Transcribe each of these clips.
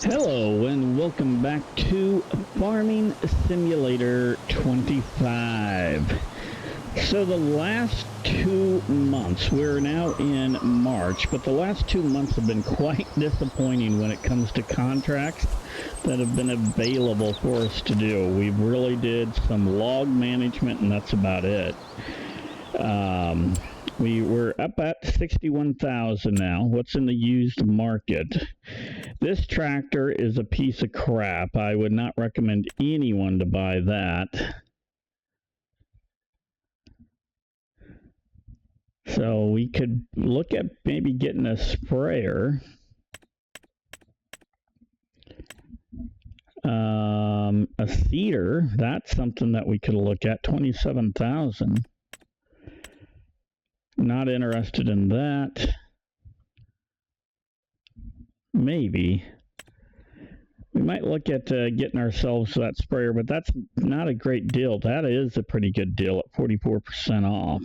Hello and welcome back to Farming Simulator 25. So the last 2 months, we're now in March, but the last 2 months have been quite disappointing when it comes to contracts that have been available for us to do. We really did some log management and that's about it. We were up at 61,000 now. What's in the used market? This tractor is a piece of crap. I would not recommend anyone to buy that. So we could look at maybe getting a sprayer. A seeder, that's something that we could look at, 27,000. Not interested in that. Maybe. We might look at getting ourselves that sprayer, but that's not a great deal. That is a pretty good deal at 44% off.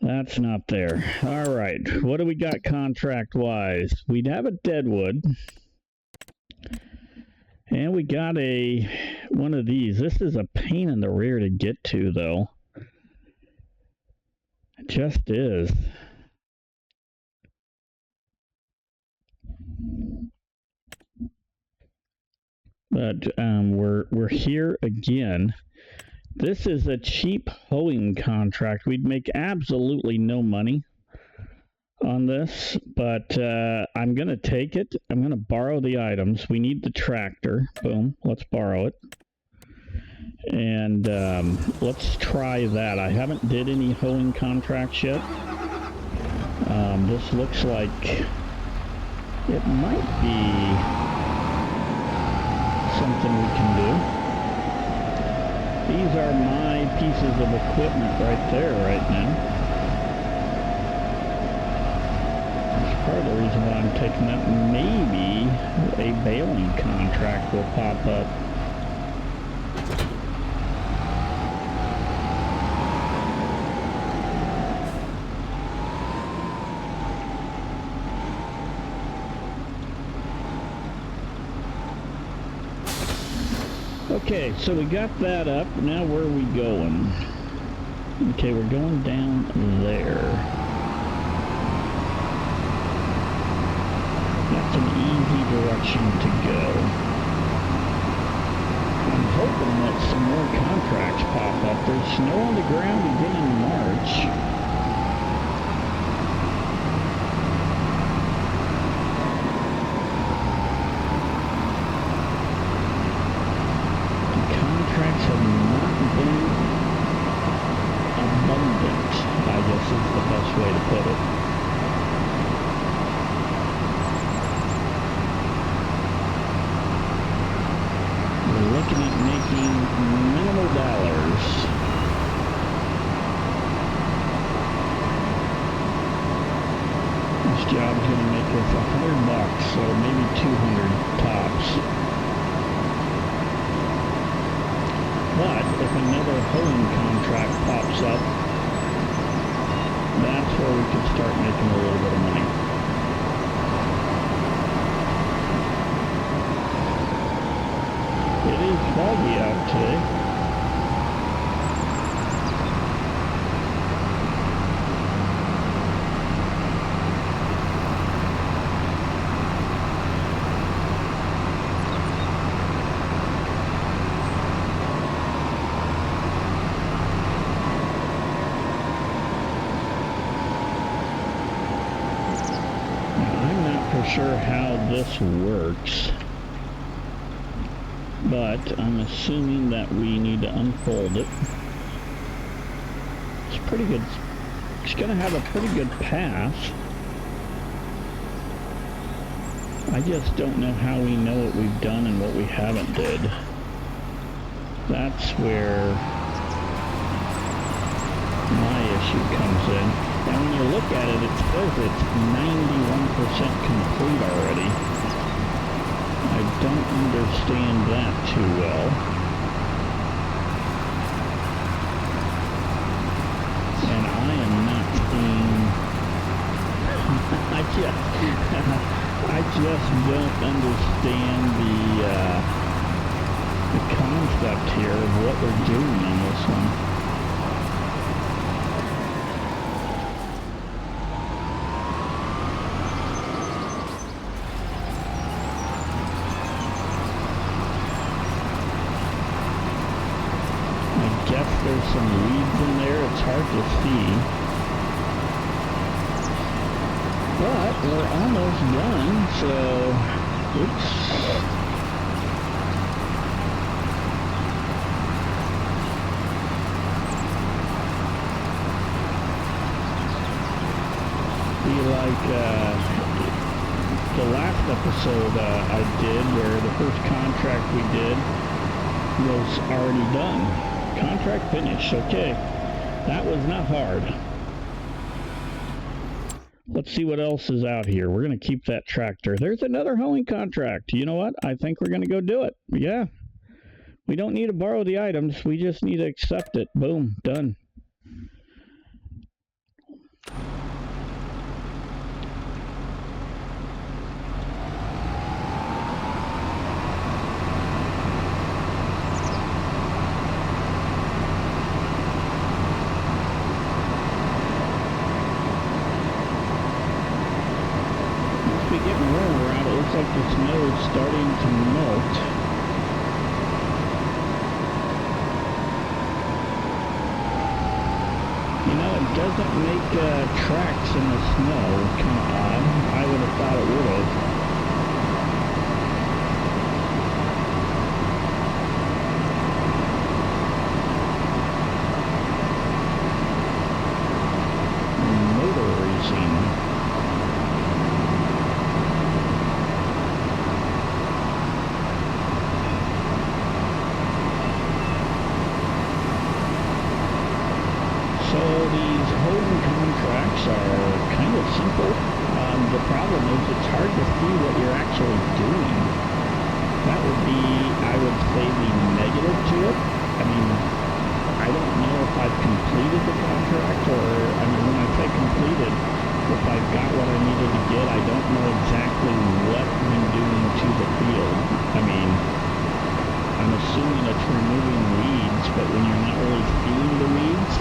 That's not there. All right. What do we got contract-wise? We'd have a deadwood. And we got one of these. This is a pain in the rear to get to, though. It just is. But we're here again. This is a cheap hoeing contract. We'd make absolutely no money on this, but I'm going to take it. I'm going to borrow the items. We need the tractor. Boom. Let's borrow it. And let's try that. I haven't did any hoeing contracts yet. This looks like it might be something we can do. These are my pieces of equipment right there right now. That's part of the reason why I'm taking that. Maybe a baling contract will pop up. Okay, so we got that up. Now where are we going? Okay, we're going down there. That's an easy direction to go. I'm hoping that some more contracts pop up. There's snow on the ground beginning in March. Job's going to make us $100, so maybe 200 tops. But if another hoeing contract pops up, that's where we could start making a little bit of money. It is foggy out today. Sure how this works, but I'm assuming that we need to unfold it. It's pretty good. It's going to have a pretty good path. I just don't know how we know what we've done and what we haven't did. That's where my issue comes in. And when you look at it, it says it's 91% complete already. I don't understand that too well. And I am not seeing... I I just don't understand the concept here of what we're doing on this one. I guess there's some weeds in there. It's hard to see. But we're almost done, so oops. Be like the last episode I did, where the first contract we did was already done. Contract finished. Okay, that was not hard. Let's see what else is out here. We're going to keep that tractor. There's another hoeing contract. You know what? I think we're going to go do it. Yeah. We don't need to borrow the items. We just need to accept it. Boom. Done. Getting warmer out. It looks like the snow is starting to melt. You know, it doesn't make tracks in the snow. Kind of odd. I would have thought it would have. Motor racing. So these holding contracts are kind of simple. The problem is it's hard to see what you're actually doing. That would be, I would say, the negative to it. I mean, I don't know if I've completed the contract, or, I mean, when I say completed, if I've got what I needed to get, I don't know exactly what I'm doing to the field. I mean, I'm assuming it's removing weeds, but when you're not really seeing the weeds,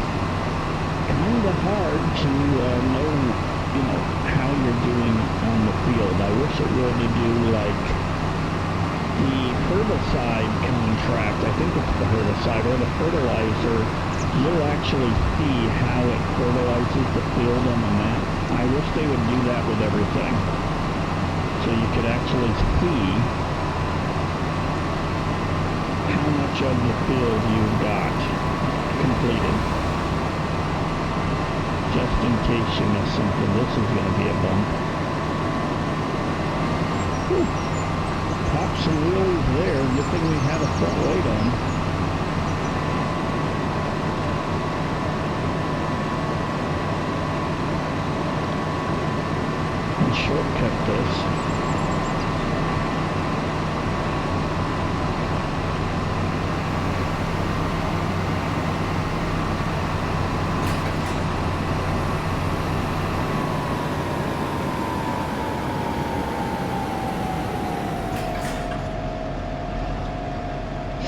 kind of hard to know, you know, how you're doing on the field. I wish it would do like the herbicide contract. I think it's the herbicide or the fertilizer. You'll actually see how it fertilizes the field on the map. I wish they would do that with everything, so you could actually see how much of the field you've got completed. Just in case you miss something, this is going to be a bump. Whew. Pop some wheelies there. Good thing we had a front weight on. And shortcut this.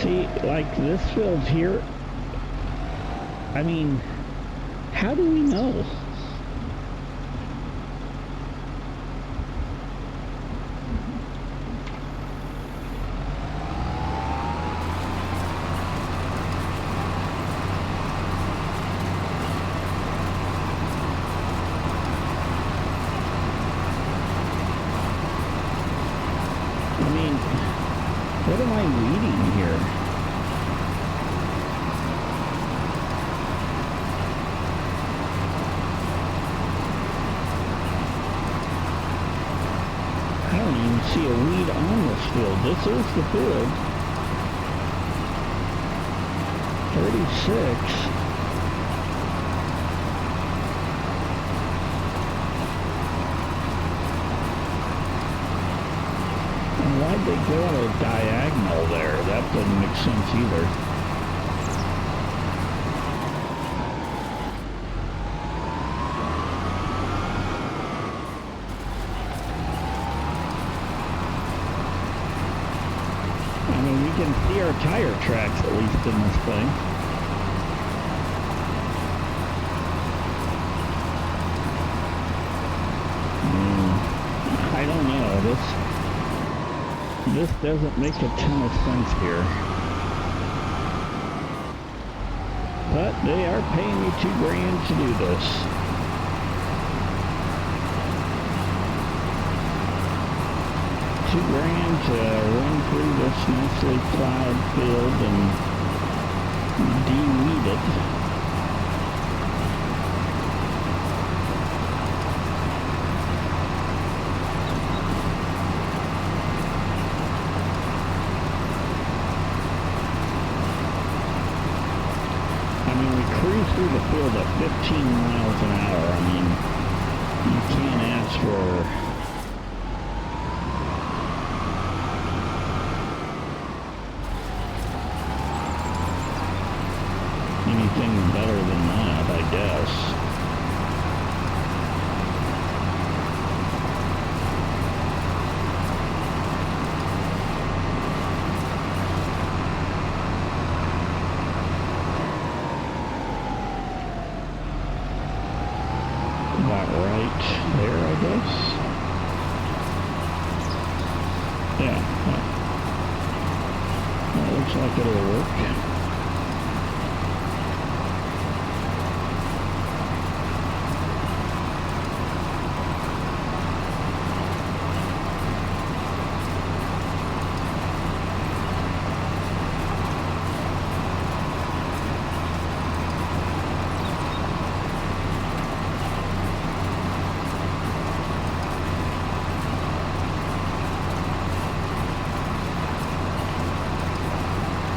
See, like this field here, I mean, how do we know? I mean, what am I reading here? I don't even see a weed on this field. This is the field. 36. And why'd they go on a diagonal there? That doesn't make sense either. mean, we can see our tire tracks at least in this thing. I don't know. This doesn't make a ton of sense here. But they are paying me $2,000 to do this. $2,000 to run through this nicely plowed field and de-weed it. Cruise through the field at 15 miles an hour. I mean, you can't ask for anything better than that, I guess. About right there, I guess. Yeah. That looks like it'll work.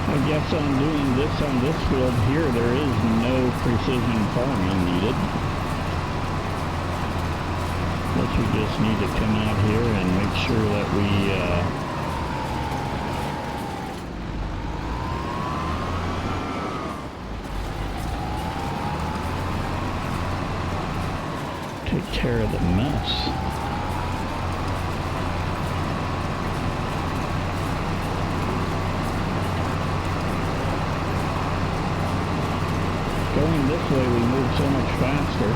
I guess on doing this on this field here, there is no precision farming needed. But we just need to come out here and make sure that we take care of the mess. Going this way, we move so much faster.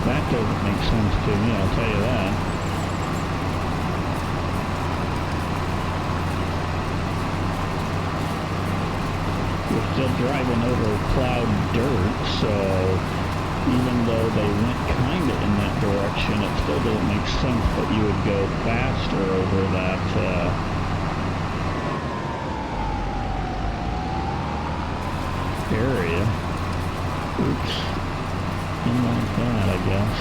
That doesn't make sense to me, I'll tell you that. We're still driving over plowed dirt, so even though they went kind of in that direction, it still doesn't make sense that you would go faster over that, area. Oops. Something like that, I guess.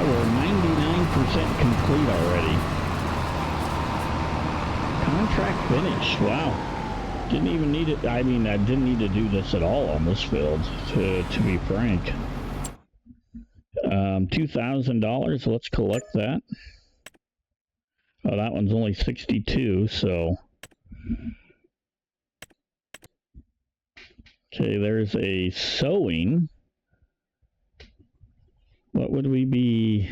We're 99% complete already. Contract finished. Wow. Didn't even need it. I mean, I didn't need to do this at all on this field, to be frank. $2,000. Let's collect that. Oh, that one's only 62, so. Okay, there's a sowing. What would we be?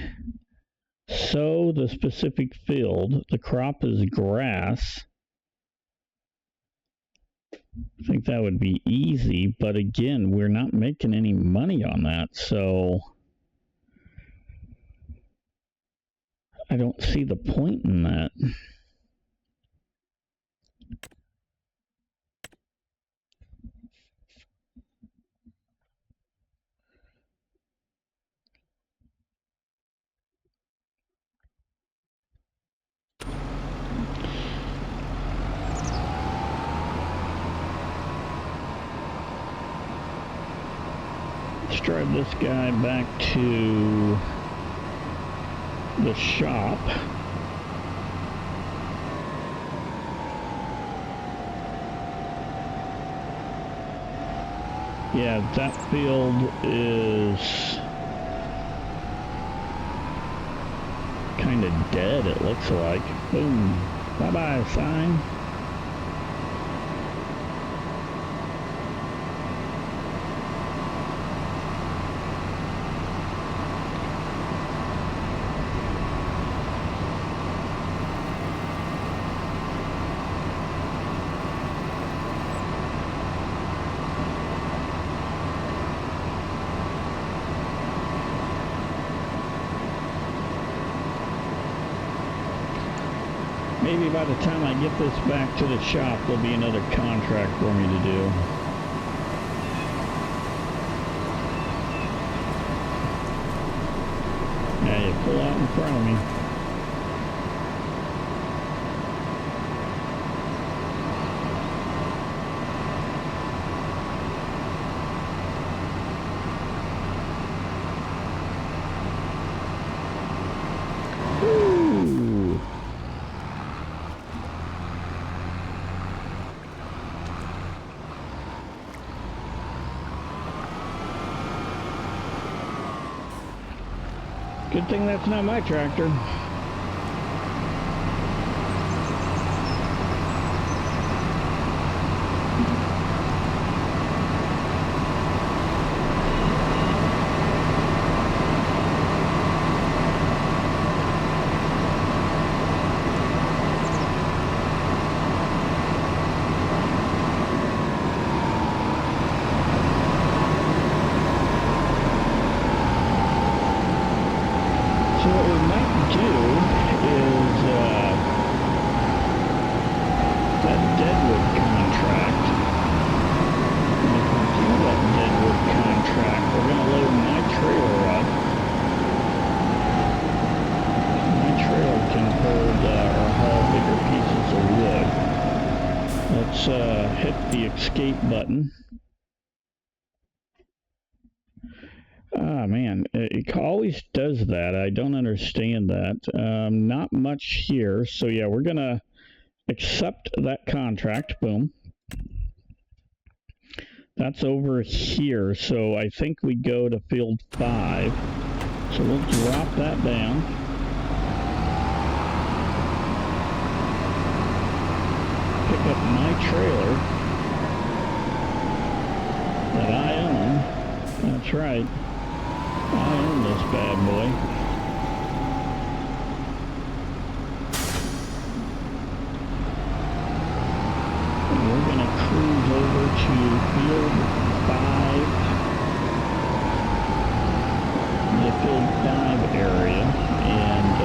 Sow the specific field. The crop is grass. I think that would be easy, but again, we're not making any money on that, so I don't see the point in that. Let's drive this guy back to the shop. Yeah, that field is kind of dead, it looks like. Boom. Bye-bye, sign. Maybe by the time I get this back to the shop, there'll be another contract for me to do. Yeah, you pull out in front of me. Good thing that's not my tractor. Hit the escape button. Ah, man, it always does that. I don't understand that. Not much here. So yeah, we're gonna accept that contract. Boom. That's over here. So I think we go to field 5. So we'll drop that down. Pick up my trailer that I own. That's right. I own this bad boy. And we're going to cruise over to field 5. The field 5 area. And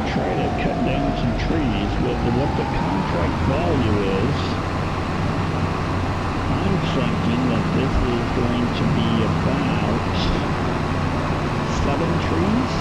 try to cut down some trees with what the contract value is. I'm thinking that this is going to be about 7 trees.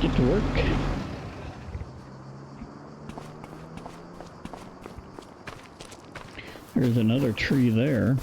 Get to work. There's another tree there.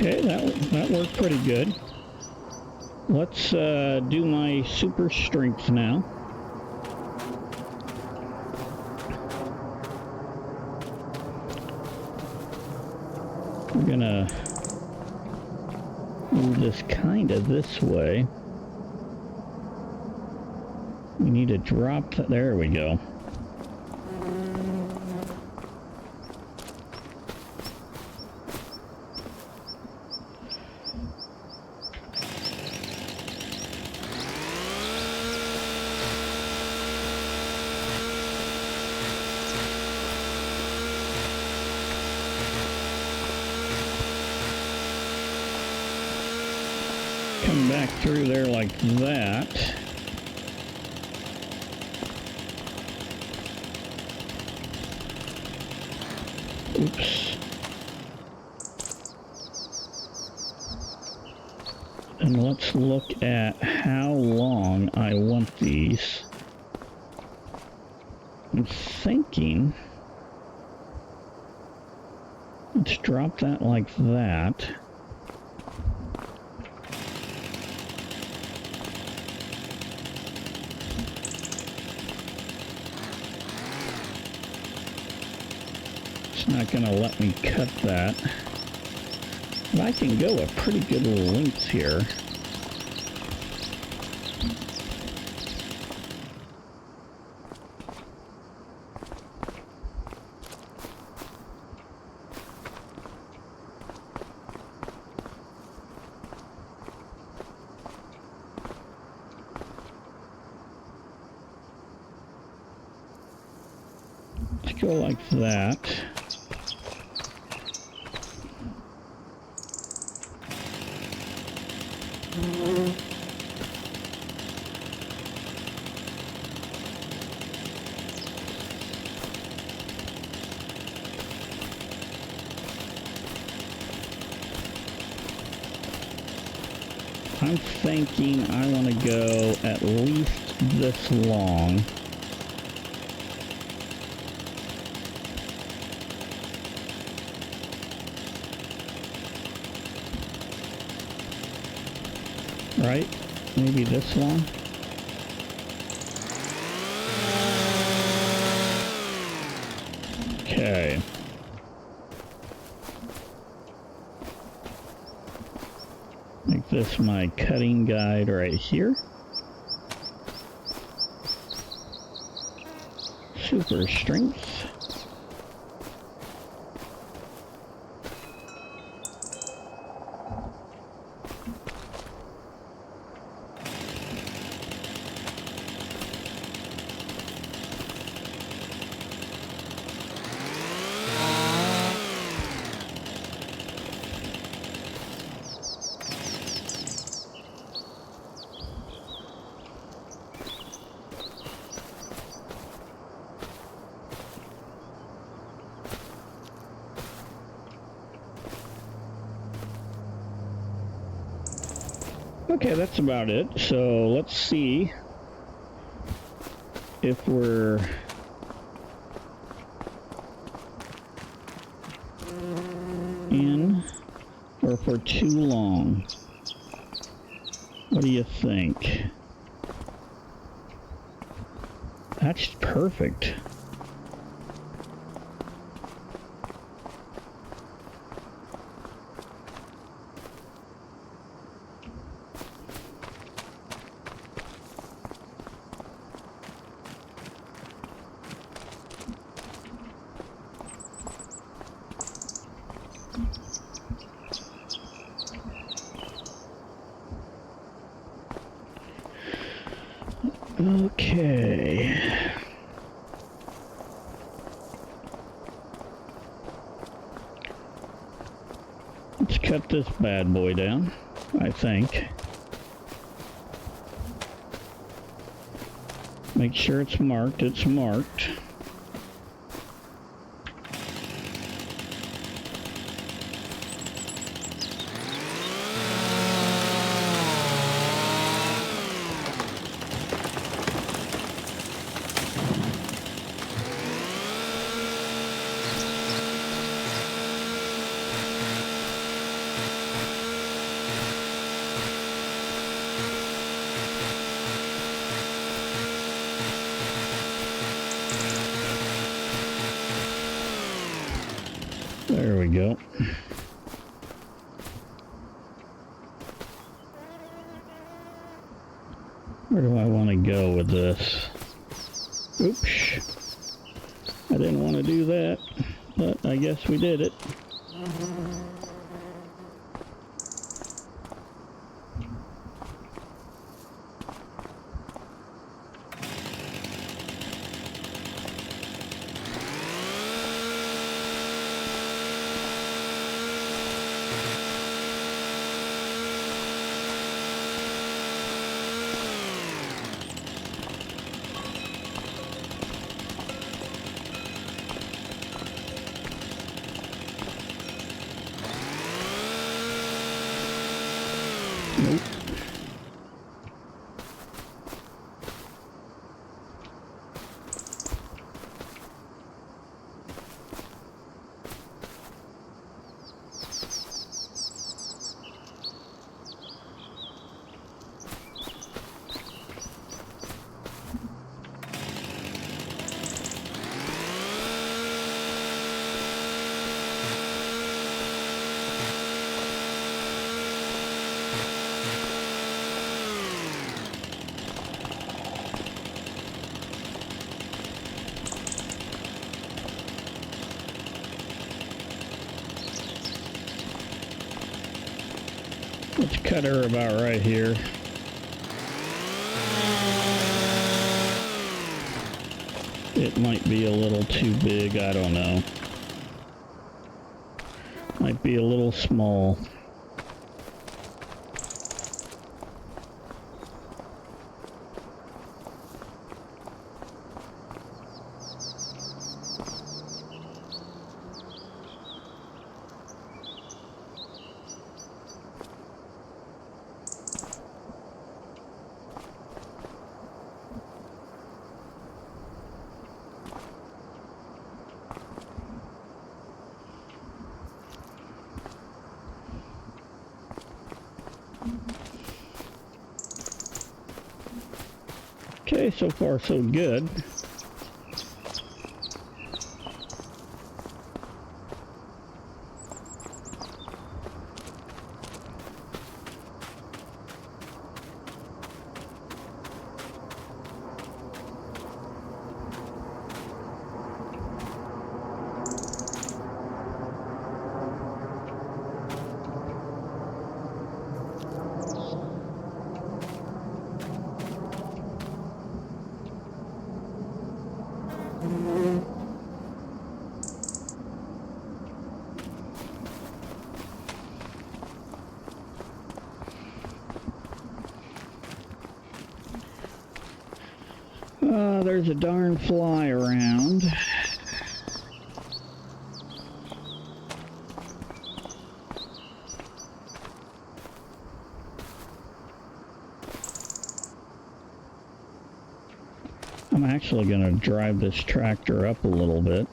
Okay, that worked pretty good. Let's do my super strength now. We're gonna move this kind of this way. We need to drop that. There we go. Come back through there like that. Oops. And let's look at how long I want these. I'm thinking, let's drop that like that. It's not going to let me cut that. But I can go a pretty good length here. Let's go like that. I'm thinking I want to go at least this long. Right? Maybe this long? Okay. Make this my cutting guide right here. Super strength. Okay, that's about it. So let's see if we're in or if we're too long. What do you think? That's perfect. Okay. Let's cut this bad boy down, I think. Make sure it's marked. It's marked. There we go. Where do I want to go with this? Oops. I didn't want to do that, but I guess we did it. Nope. Let's cut her about right here. It might be a little too big, I don't know. Might be a little small. Okay, so far so good. There's a darn fly around. I'm actually going to drive this tractor up a little bit.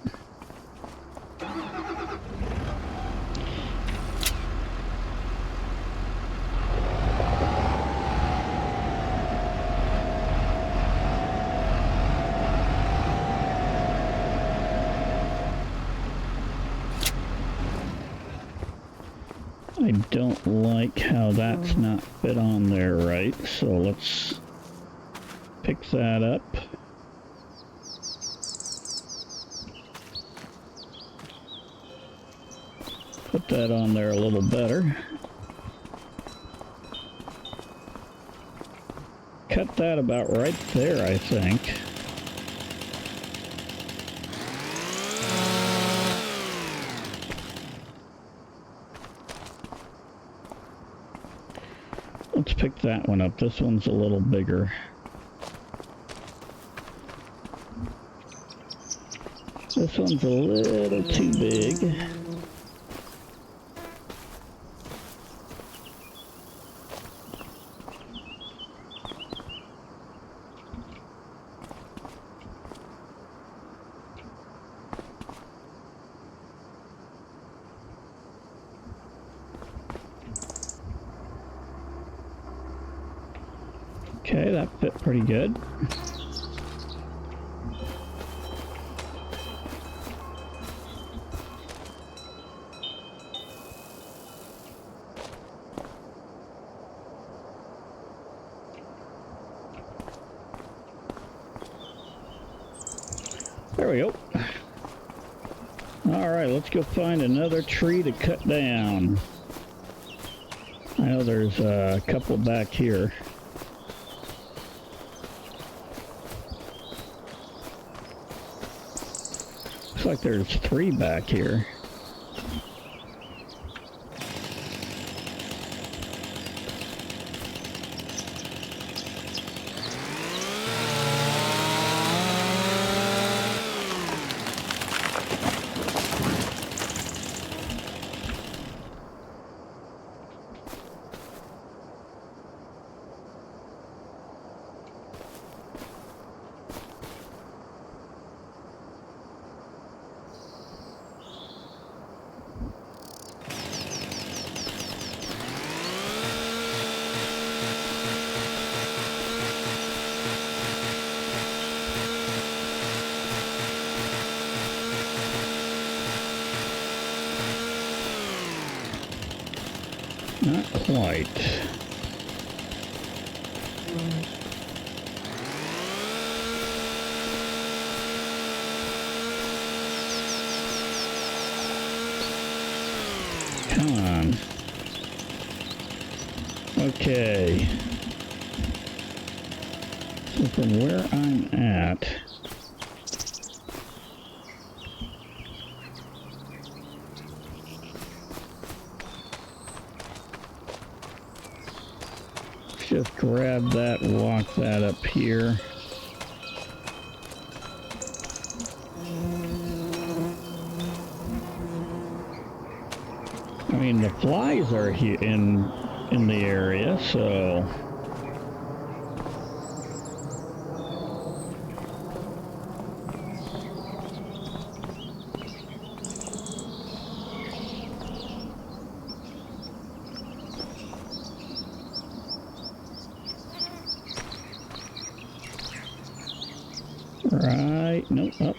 I don't like how that's not fit on there right, so let's pick that up. Put that on there a little better. Cut that about right there, I think. Let's pick that one up. This one's a little bigger. This one's a little too big. Okay, that fit pretty good. There we go. Alright, let's go find another tree to cut down. I know there's a couple back here. Looks like there's 3 back here. Not quite. Come on. Okay. So from where I'm at, just grab that, walk that up here. I mean, the flies are here in the area, so right, nope, up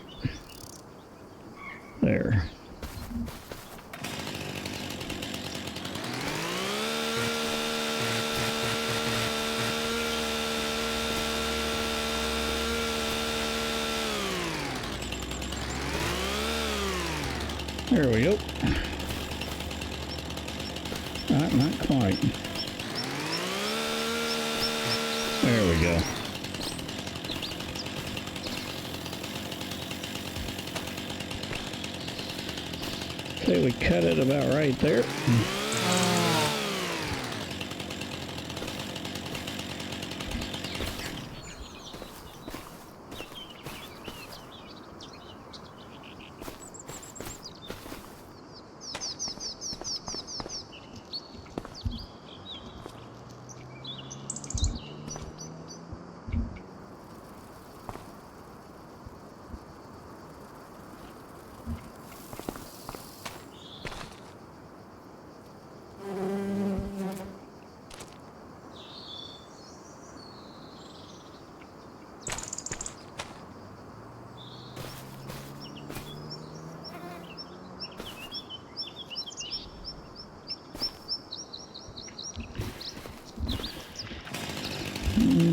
there. There we go. Not quite. There we go. Say we cut it about right there.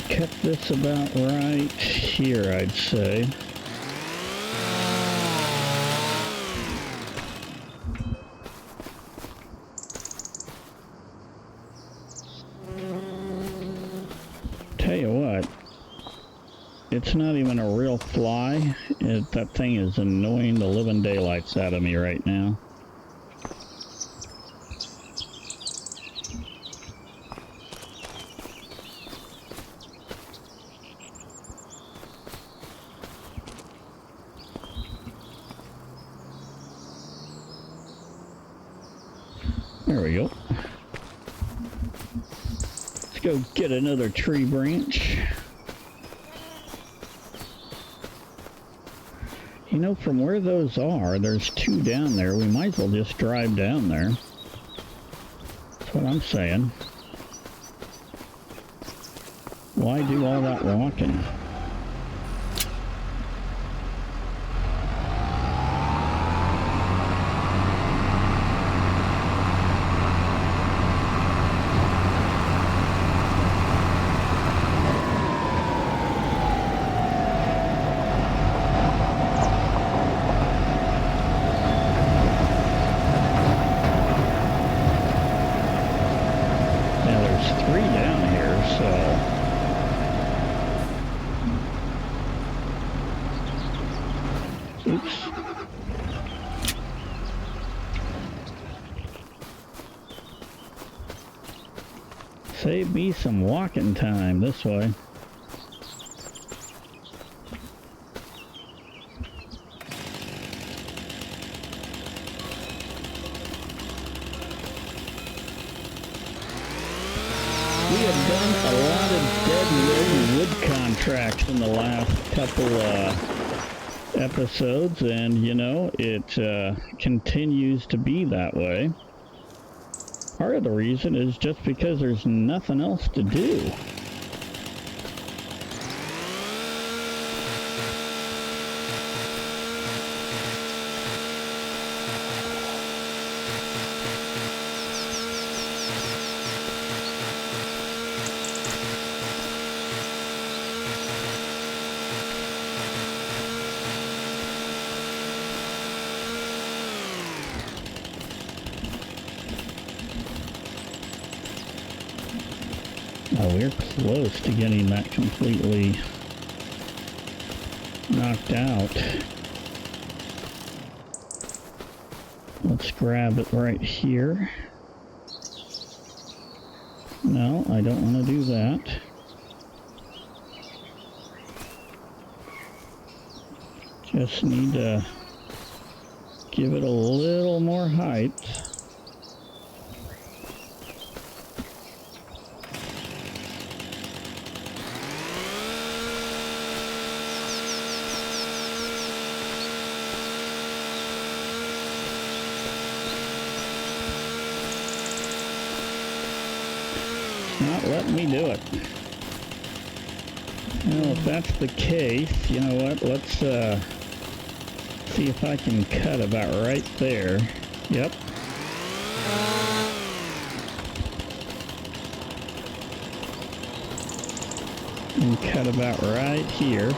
Cut this about right here, I'd say. Tell you what, it's not even a real fly. That thing is annoying the living daylights out of me right now. There we go. Let's go get another tree branch. You know, from where those are, there's 2 down there. We might as well just drive down there. That's what I'm saying. Why do all that walking? Oops. Save me some walking time this way. We have done a lot of dead wood contracts in the last couple episodes, and you know, it continues to be that way. Part of the reason is just because there's nothing else to do. Oh, we're close to getting that completely knocked out. Let's grab it right here. No, I don't want to do that. Just need to give it a little more height. Not letting me do it. Well, if that's the case, you know what, let's see if I can cut about right there. Yep. And cut about right here.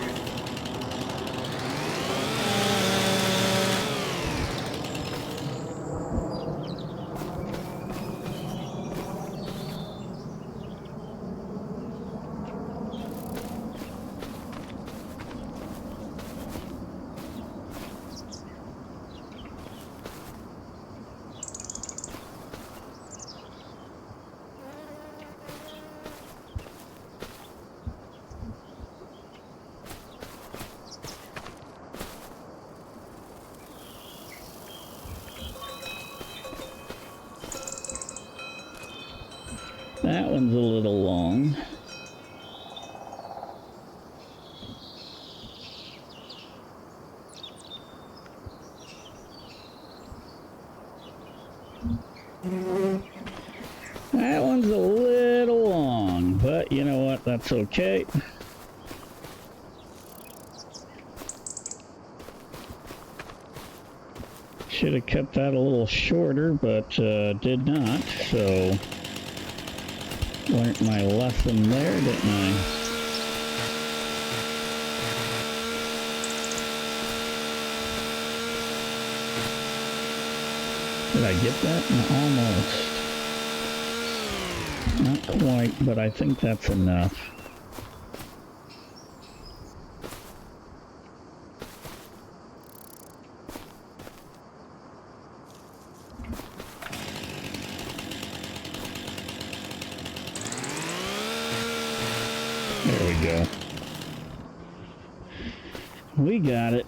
That one's a little long. That one's a little long, but you know what, that's okay. Should have kept that a little shorter, but did not, so learned my lesson there, didn't I? Did I get that? No, almost. Not quite, but I think that's enough. There we go. We got it.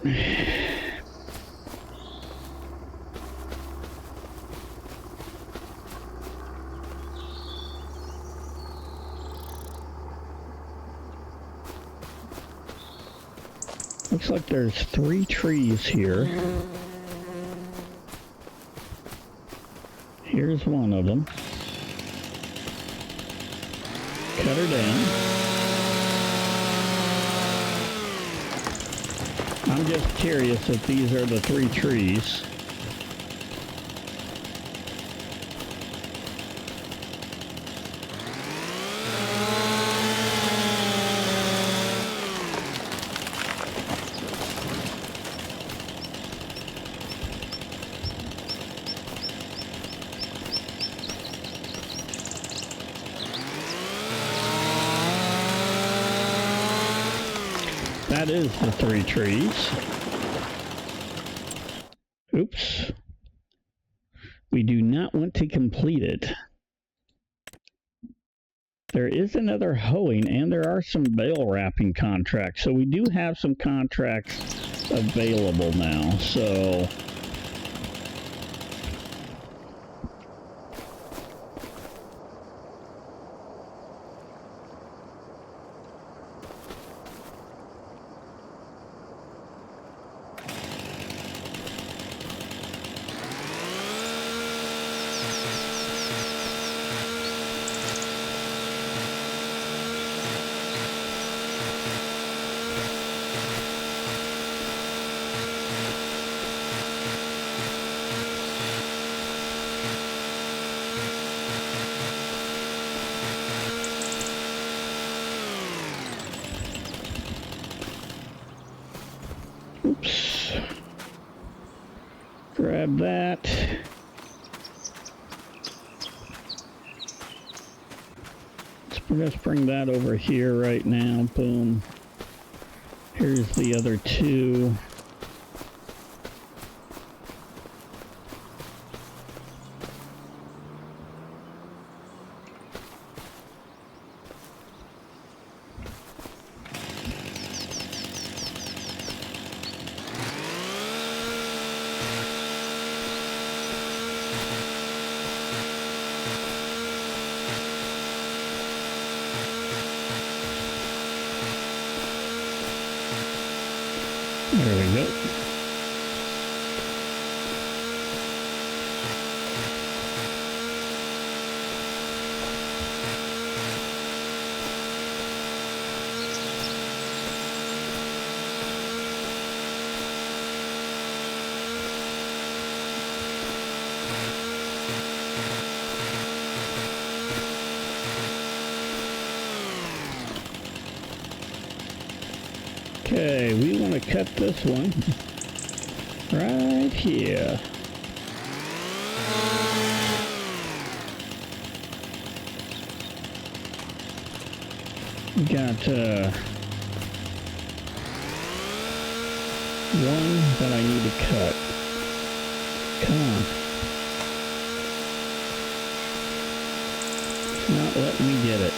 Looks like there's 3 trees here. Here's one of them. Cut her down. I'm just curious if these are the 3 trees. That is the 3 trees. Oops. We do not want to complete it. There is another hoeing, and there are some bale wrapping contracts. So we do have some contracts available now. So oops. Grab that. Let's bring that over here right now. Boom. Here's the other two. There we go. Okay, we want to cut this one right here. We got one that I need to cut. Come on. It's not letting me get it.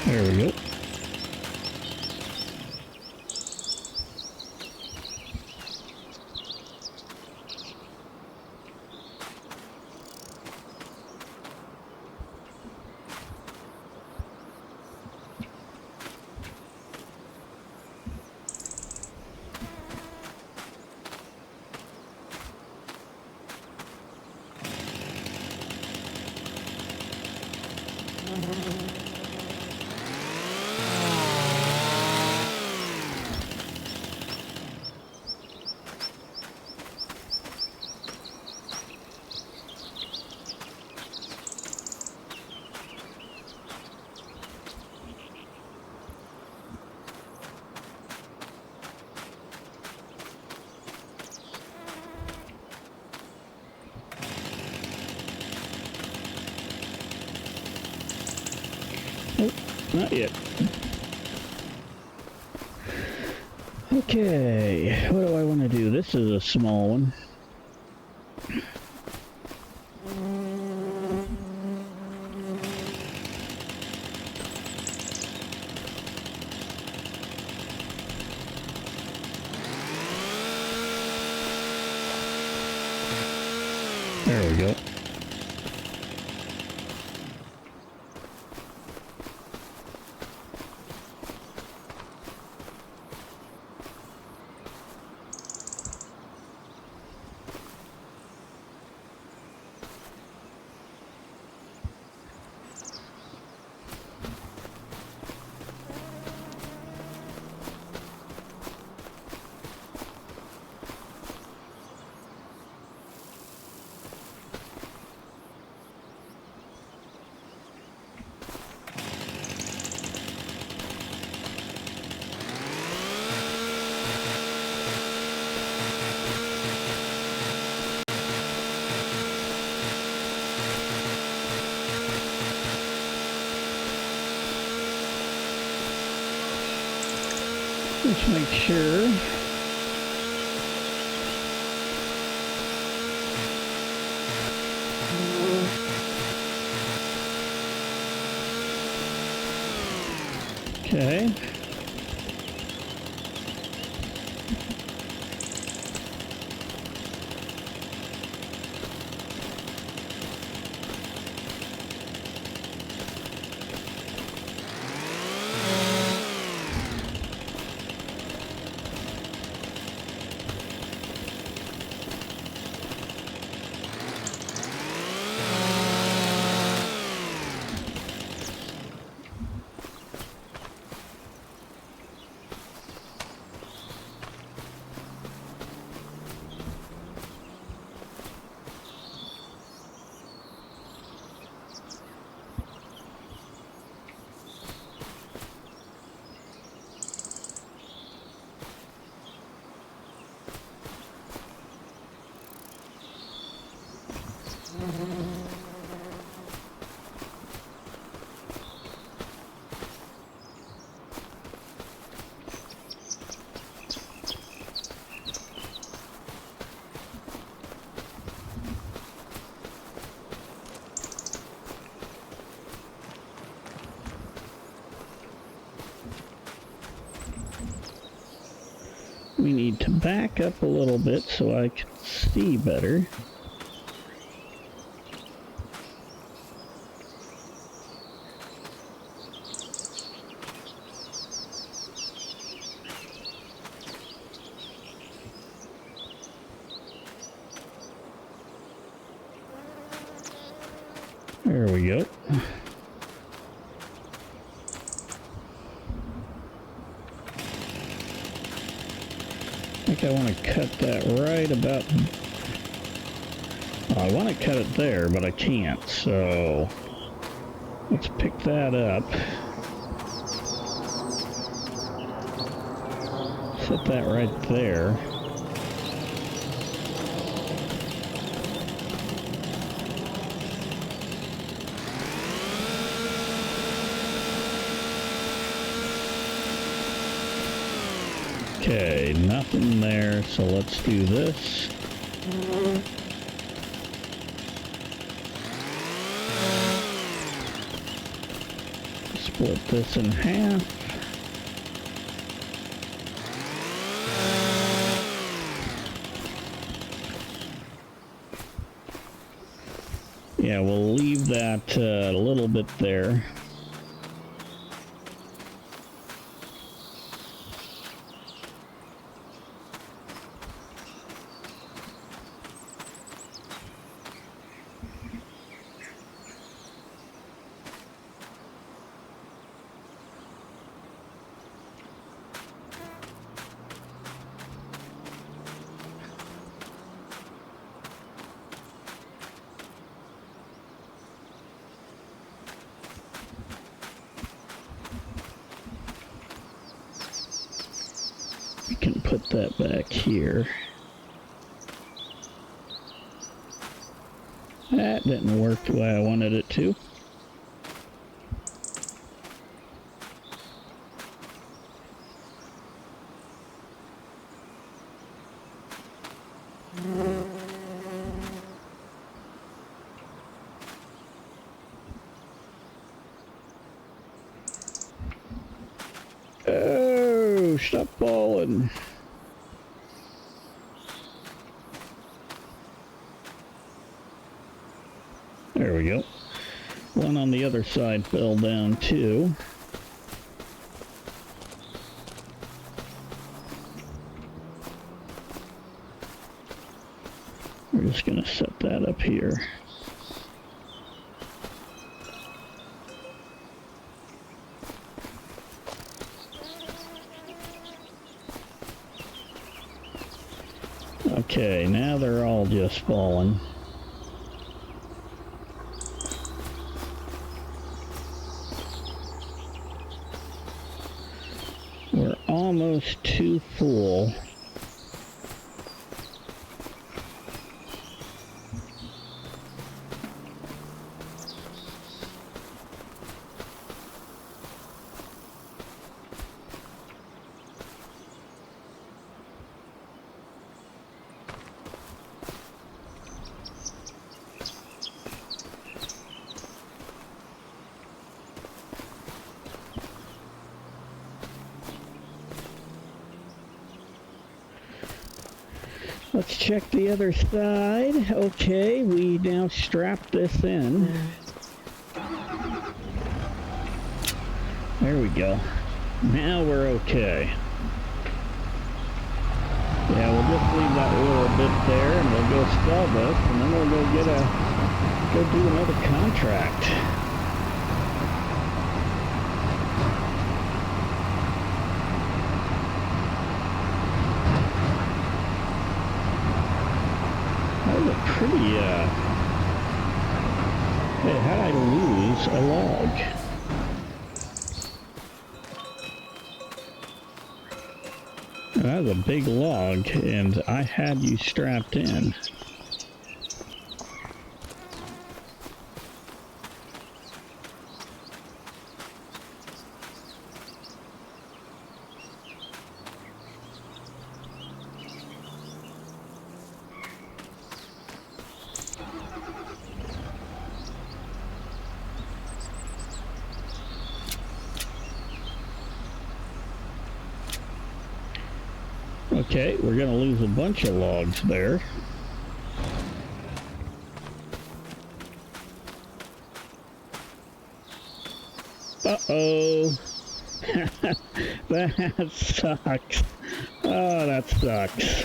There we go. Nope, not yet. Okay, what do I want to do? This is a small one. There we go. Just make sure. Okay. We need to back up a little bit so I can see better. There we go. I think I want to cut that right about... I want to cut it there, but I can't, so... Let's pick that up. Set that right there. Okay, nothing there, so let's do this. Split this in half. Yeah, we'll leave that a little bit there. We can put that back here. That didn't work the way I wanted it to. Oh, stop falling. There we go. One on the other side fell down too. We're just going to set that up here. Okay, now they're all just falling. We're almost too full. Let's check the other side. Okay, we now strap this in. There we go. Now we're okay. Yeah, we'll just leave that little bit there, and we'll go sell this, and then we'll go do another contract. That was a pretty, hey, how'd I lose a log? That was a big log, and I had you strapped in. Okay, we're gonna lose a bunch of logs there. Uh-oh. That sucks. Oh, that sucks.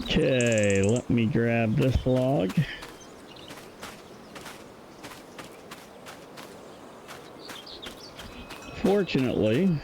Okay, let me grab this log. Fortunately,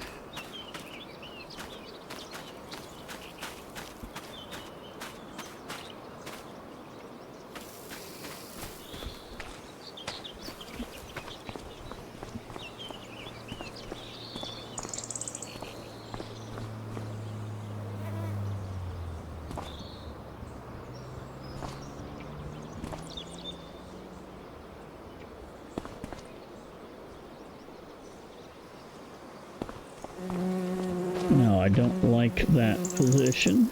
no, I don't like that position.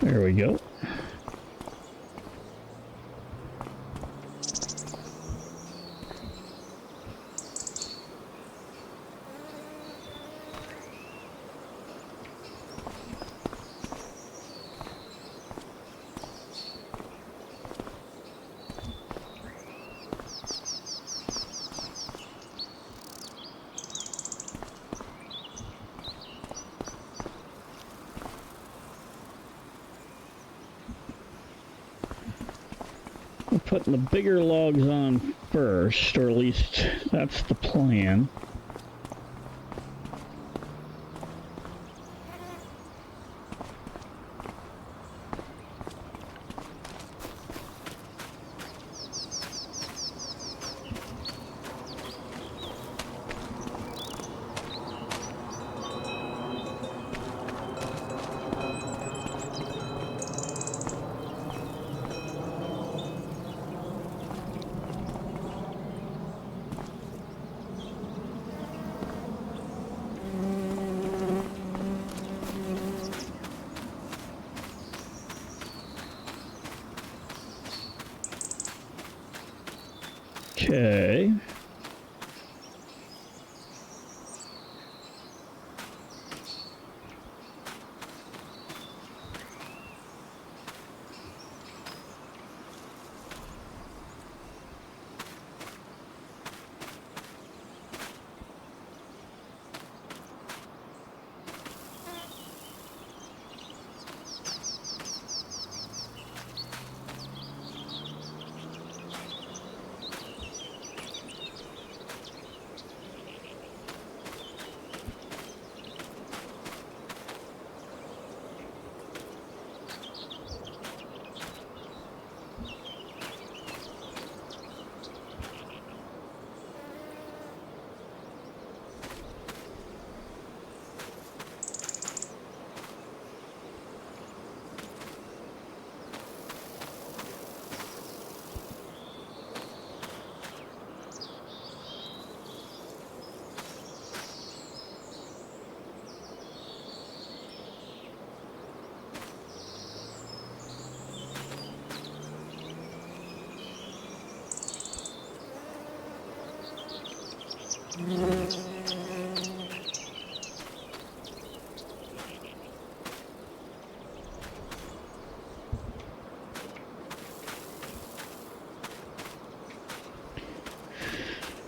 There we go. We're putting the bigger logs on first, or at least that's the plan. Okay.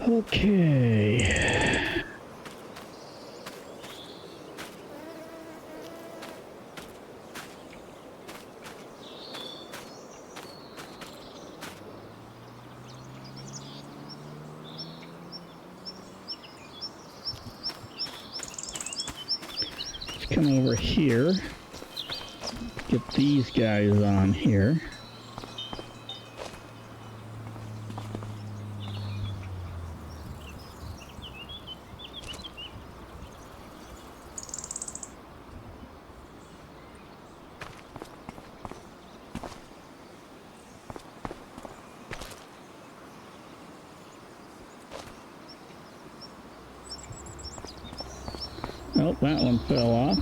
Okay. Let's come over here. Get these guys on here. Oh, that one fell off.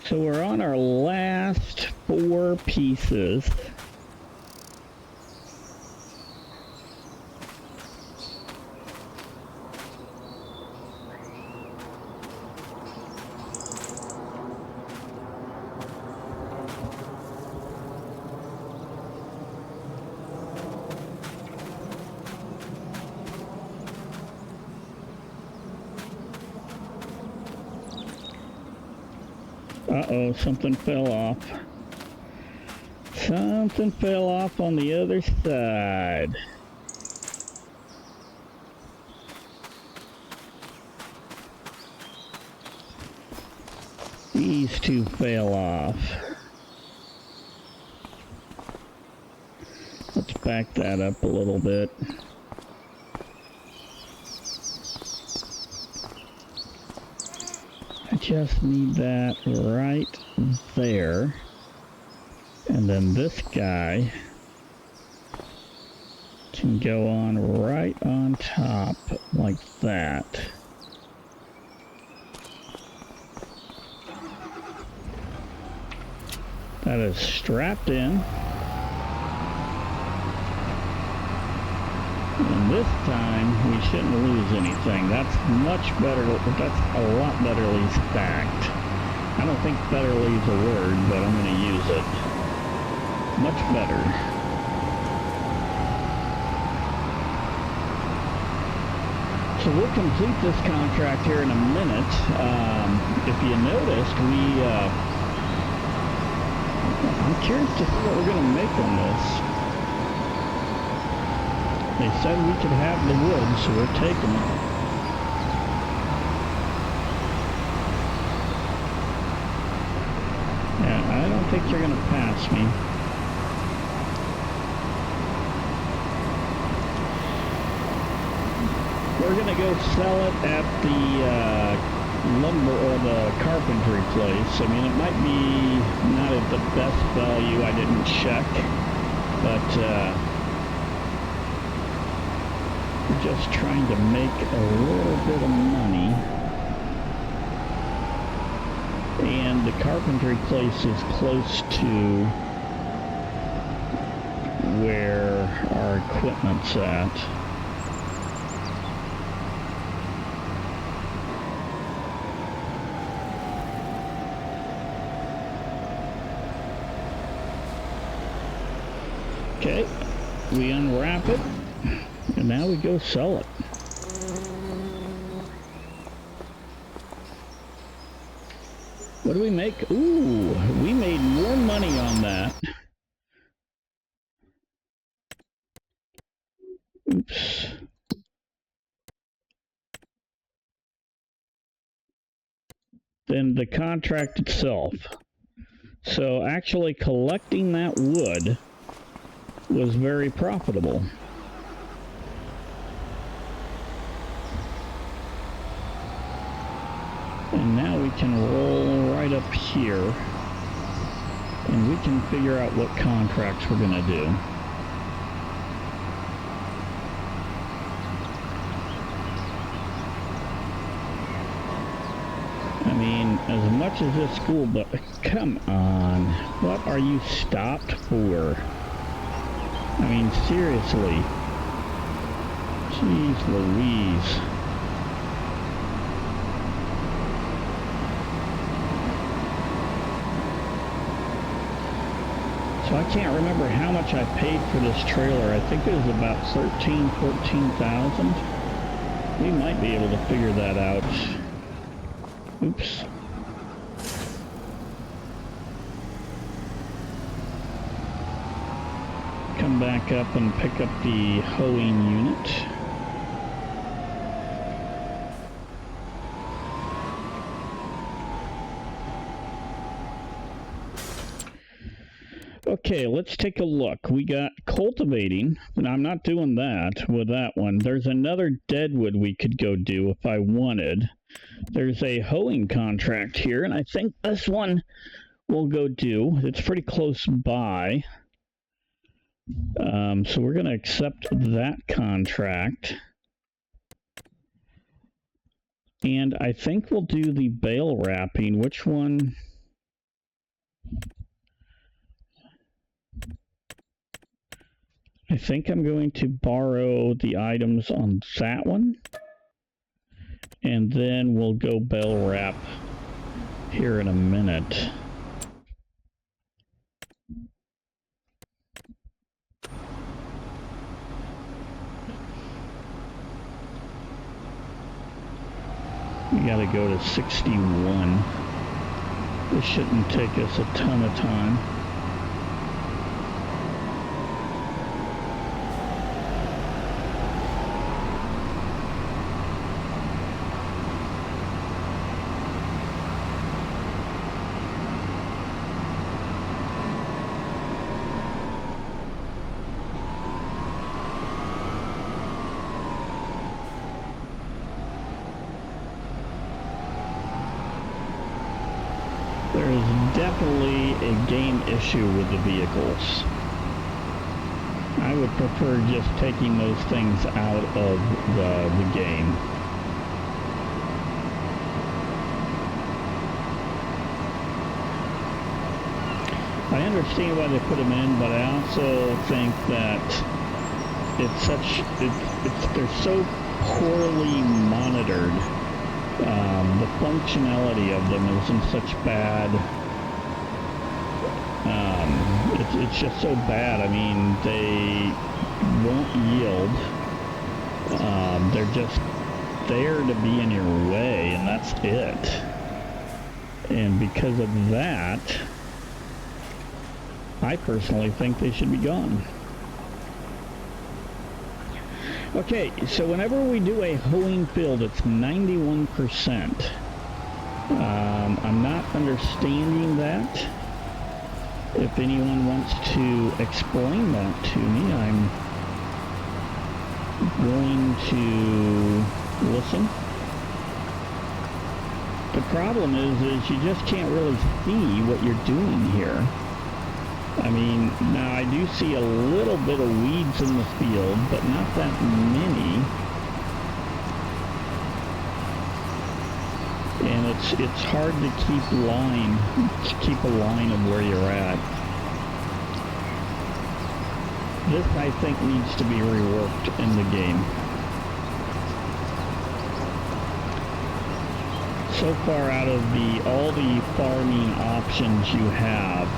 So we're on our last 4 pieces. Uh-oh, something fell off. Something fell off on the other side. These 2 fell off. Let's back that up a little bit. I just need that right there. And then this guy can go on right on top like that. That is strapped in. And this time we shouldn't lose anything. That's much better. That's a lot betterly stacked. I don't think betterly is a word, but I'm going to use it. Much better. So we'll complete this contract here in a minute. If you noticed, I'm curious to see what we're going to make on this. They said we could have the wood, so we're taking it. Yeah, I don't think you're going to pass me. We're going to go sell it at the lumber or the carpentry place. I mean, it might be not at the best value. I didn't check, but we're just trying to make a little bit of money. And the carpentry place is close to where our equipment's at. Okay, we unwrap it, and now we go sell it. What do we make? Ooh, we made more money on that than the contract itself. So actually collecting that wood was very profitable. And now we can roll right up here, and we can figure out what contracts we're going to do. I mean, as much as this school, but come on, what are you stopped for? I mean, seriously. Jeez Louise. So I can't remember how much I paid for this trailer. I think it was about $14,000. We might be able to figure that out. Oops. Come back up and pick up the hoeing unit. Okay, let's take a look. We got cultivating, and I'm not doing that with that one. There's another deadwood we could go do if I wanted. There's a hoeing contract here, and I think this one we'll go do. It's pretty close by. So we're going to accept that contract. And I think we'll do the bale wrapping. Which one? I think I'm going to borrow the items on that one. And then we'll go bale wrap here in a minute. We gotta go to 61. This shouldn't take us a ton of time. There is definitely a game issue with the vehicles. I would prefer just taking those things out of the game. I understand why they put them in, but I also think that they're so poorly monitored. The functionality of them is in such bad, it's just so bad. I mean, they won't yield. They're just there to be in your way, and that's it. And because of that, I personally think they should be gone. Okay, so whenever we do a hoeing field, it's 91%. I'm not understanding that. If anyone wants to explain that to me, I'm going to listen. The problem is you just can't really see what you're doing here. I mean, now I do see a little bit of weeds in the field, but not that many. And it's hard to keep a line of where you're at. This, I think, needs to be reworked in the game. So far out of all the farming options you have,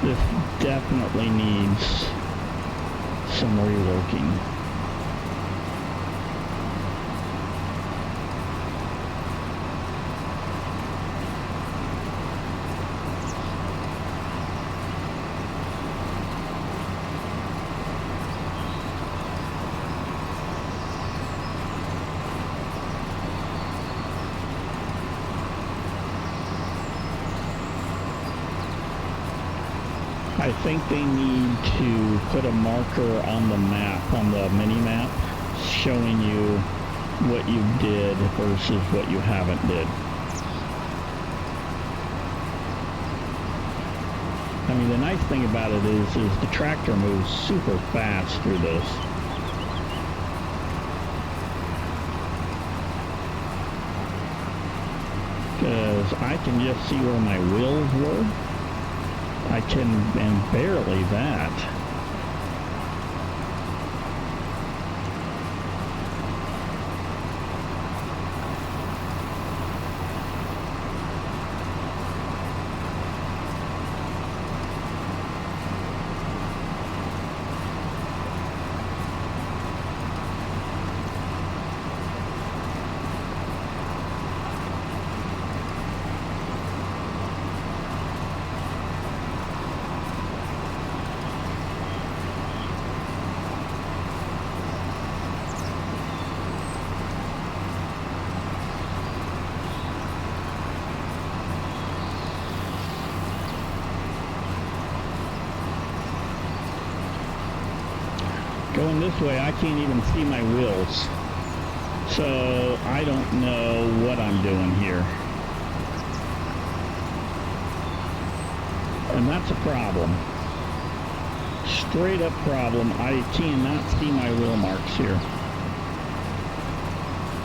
this definitely needs some reworking. think they need to put a marker on the map, on the mini-map, showing you what you did versus what you haven't did. I mean, the nice thing about it is the tractor moves super fast through this. Because I can just see where my wheels were. I can, and barely that. Going this way, I can't even see my wheels. So I don't know what I'm doing here. And that's a problem. Straight up problem. I cannot see my wheel marks here.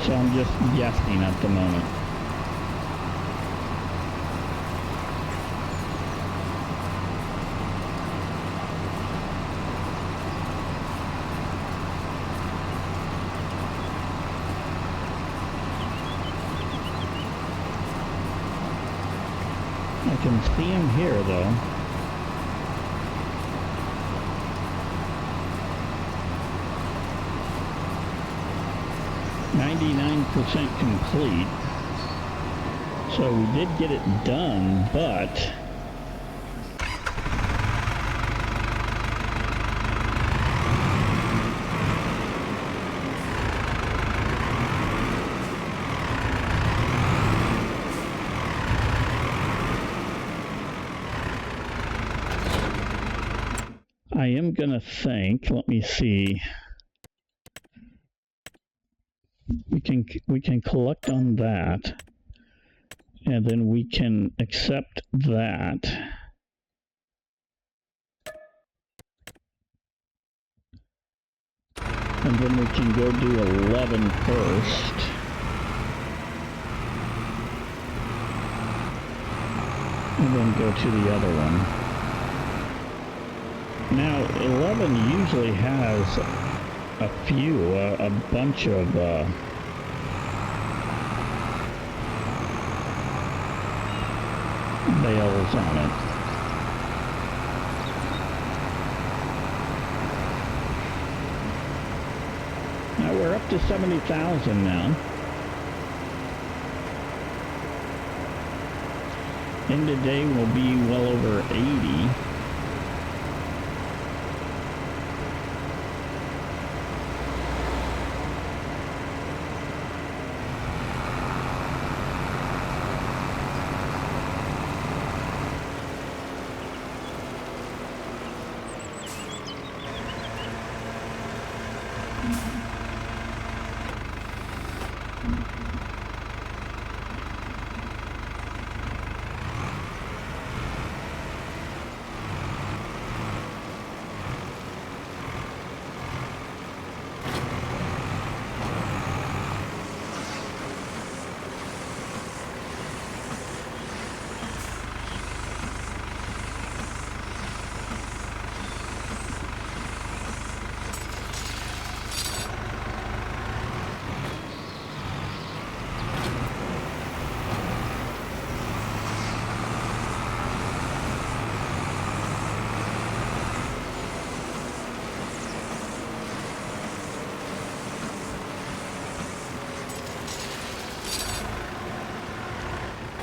So I'm just guessing at the moment. I can see him here, though. %complete. So we did get it done, but I am gonna think, let me see. We can collect on that, and then we can accept that. And then we can go do 11 first. And then go to the other one. Now, 11 usually has a bunch of bales on it. Now we're up to 70,000 now. End of day will be well over 80.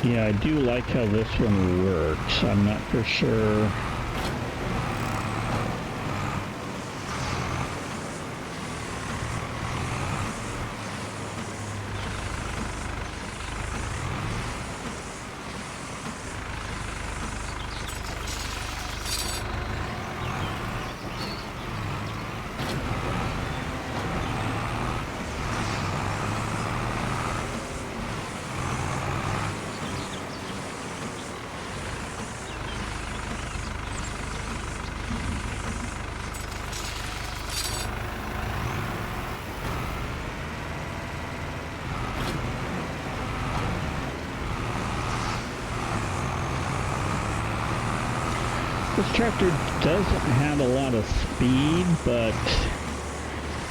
Yeah, I do like how this one works. I'm not for sure. This tractor doesn't have a lot of speed, but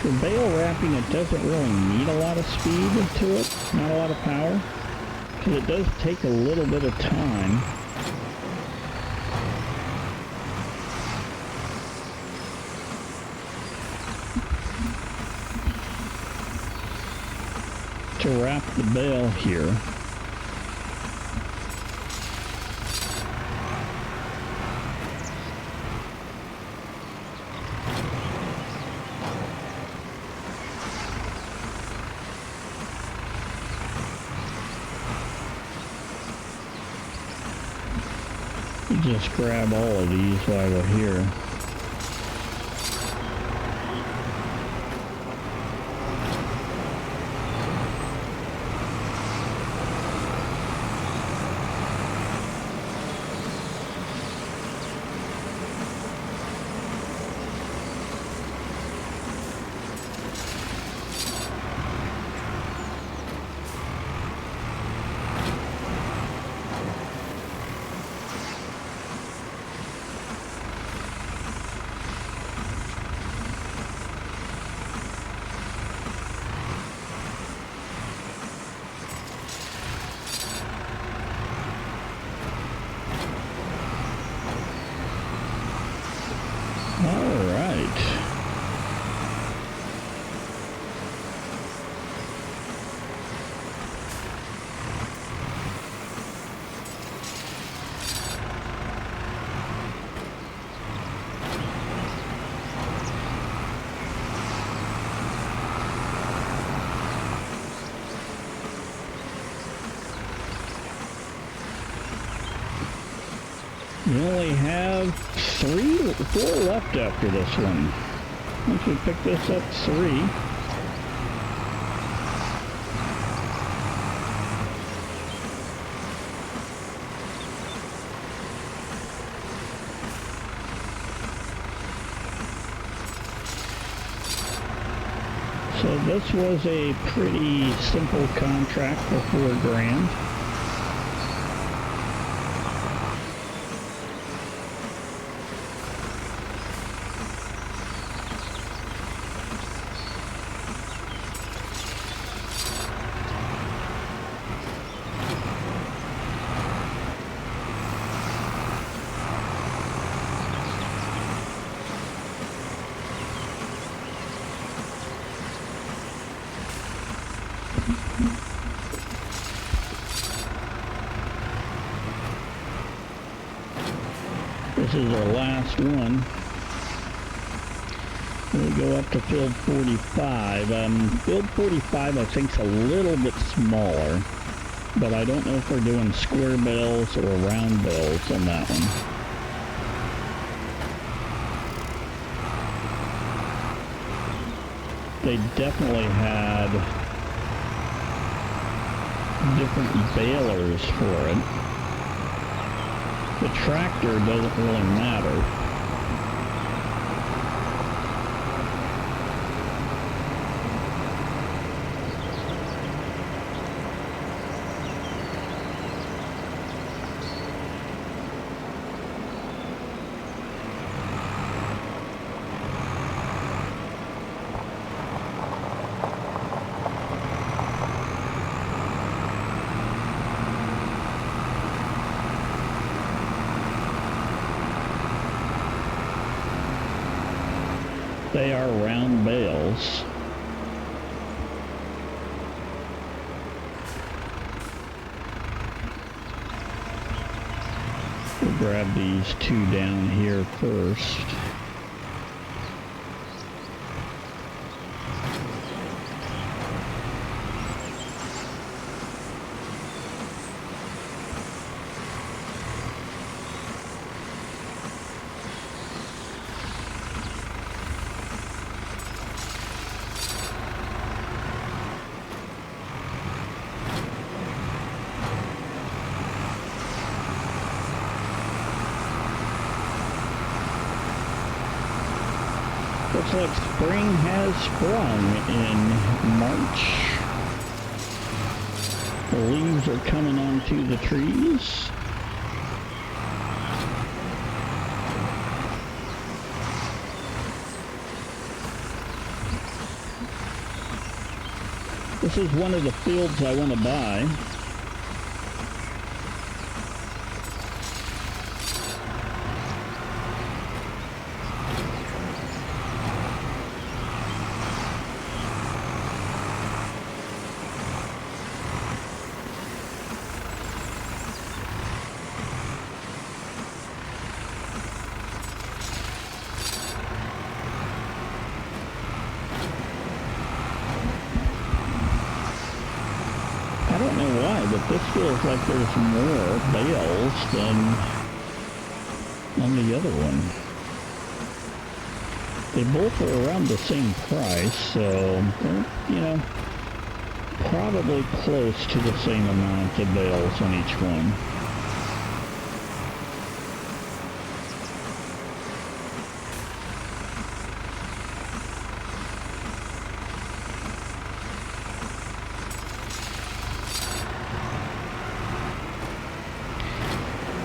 for bale wrapping it doesn't really need a lot of speed to it, not a lot of power, because it does take a little bit of time. To wrap the bale here. Just grab all of these while we're here. We only have 4 left after this one. Once we pick this up, 3. So this was a pretty simple contract for $4,000. This is our last one. We go up to field 45. Field 45 I think is a little bit smaller, but I don't know if we're doing square bales or round bales on that one. They definitely had different balers for it. The tractor doesn't really matter. They are round bales. We'll grab these 2 down here first. Looks like spring has sprung in March. The leaves are coming onto the trees. This is one of the fields I want to buy. I don't know why, but this feels like there's more bales than on the other one. They both are around the same price, so they're, you know, probably close to the same amount of bales on each one.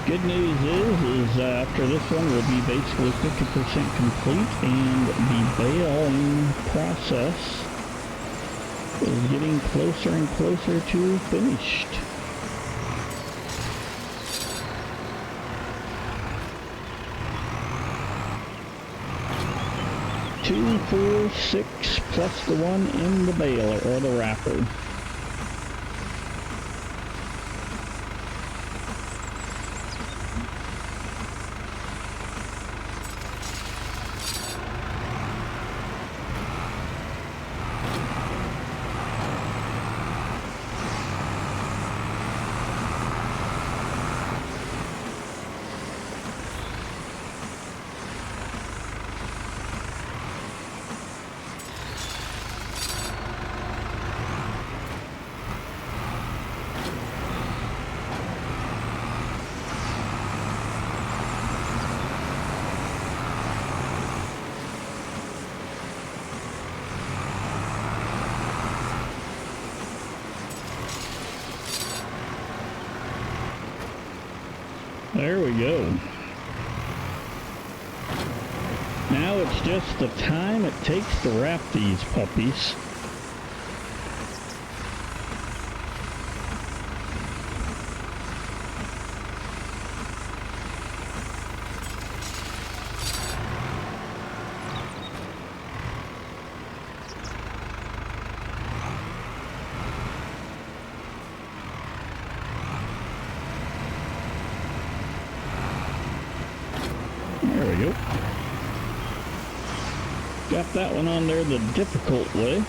Good news is after this one we'll be basically 50% complete, and the baling process is getting closer and closer to finished. Two, 4, 6 plus the one in the baler or the wrapper. There we go. Now it's just the time it takes to wrap these puppies. There we go. Got that one on there the difficult way.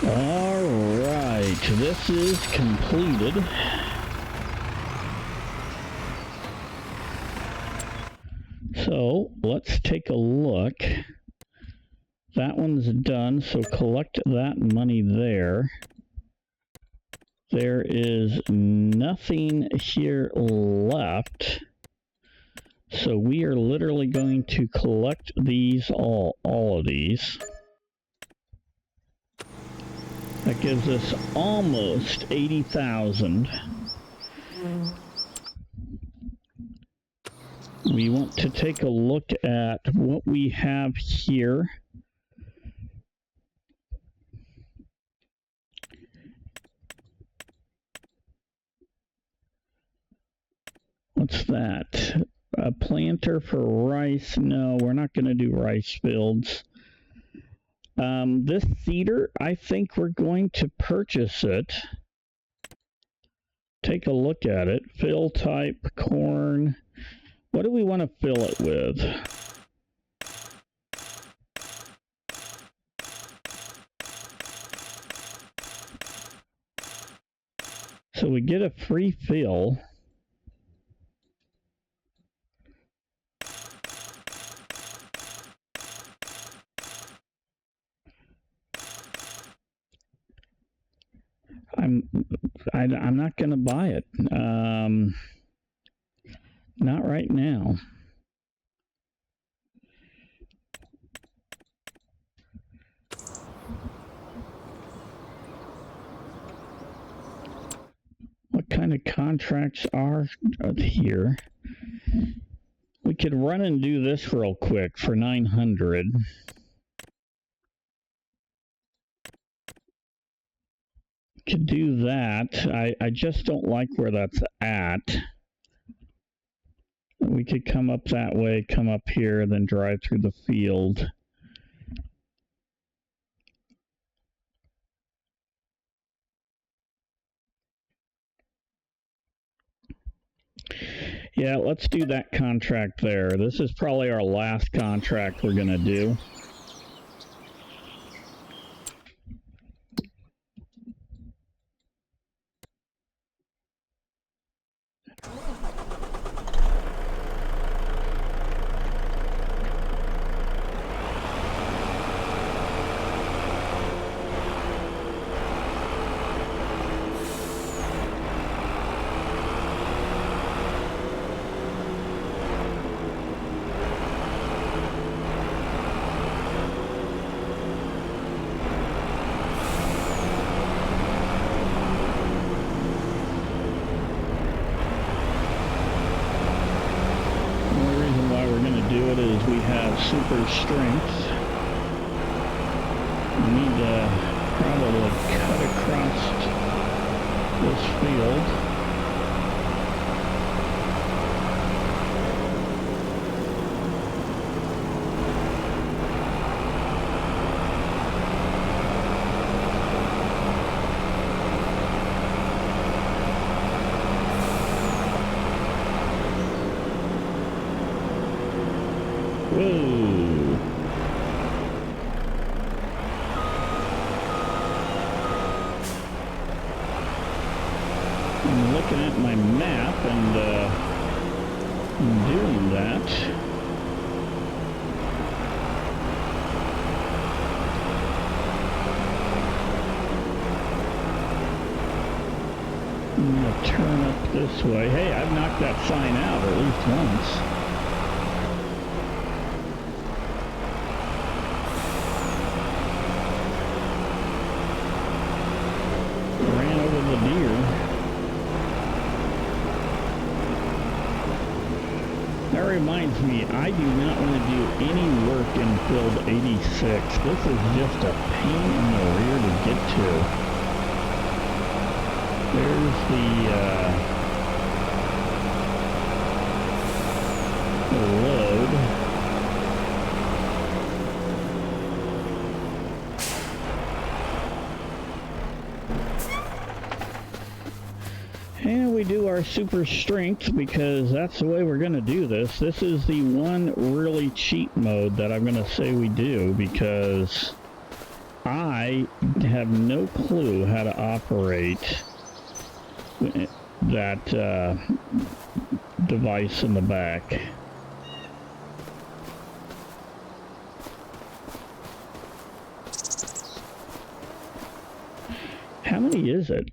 Alright, this is completed. So, let's take a look. That one's done, so collect that money there. There is nothing here left. So we are literally going to collect these, all of these. That gives us almost 80,000. We want to take a look at what we have here. What's that? A planter for rice? No, we're not going to do rice fields. This seeder, I think we're going to purchase it. Take a look at it. Fill type, corn. What do we want to fill it with? So we get a free fill. I'm not going to buy it. Not right now. What kind of contracts are here? We could run and do this real quick for 900. Could do that. I just don't like where that's at. We could come up that way, come up here, then drive through the field. Yeah, let's do that contract there. This is probably our last contract we're going to do. Super strength. We need to probably cut across this field. I'm looking at my map and doing that. I'm going to turn up this way. Hey, I've knocked that sign out at least once. That reminds me, I do not want to do any work in field 86. This is just a pain in the rear to get to. There's the load. And we do our super strength because that's the way we're going to do this. This is the one really cheap mode that I'm going to say we do because I have no clue how to operate that device in the back. How many is it?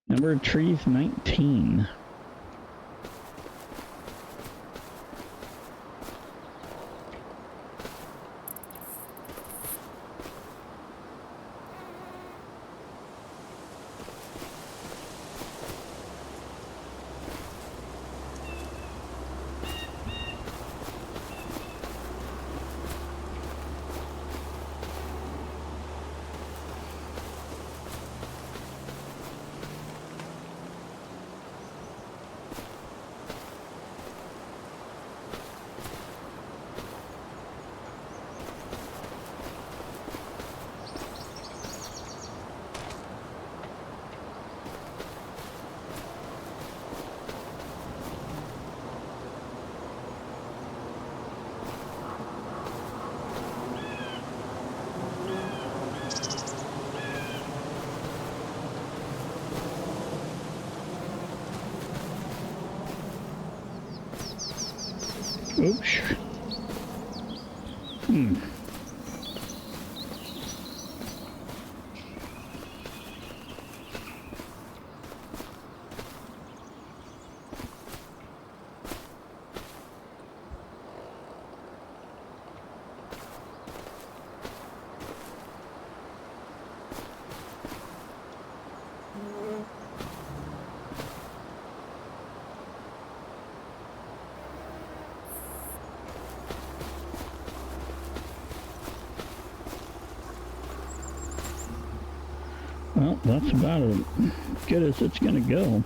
Number of trees, 19. Oops. Well, that's about as good as it's going to go.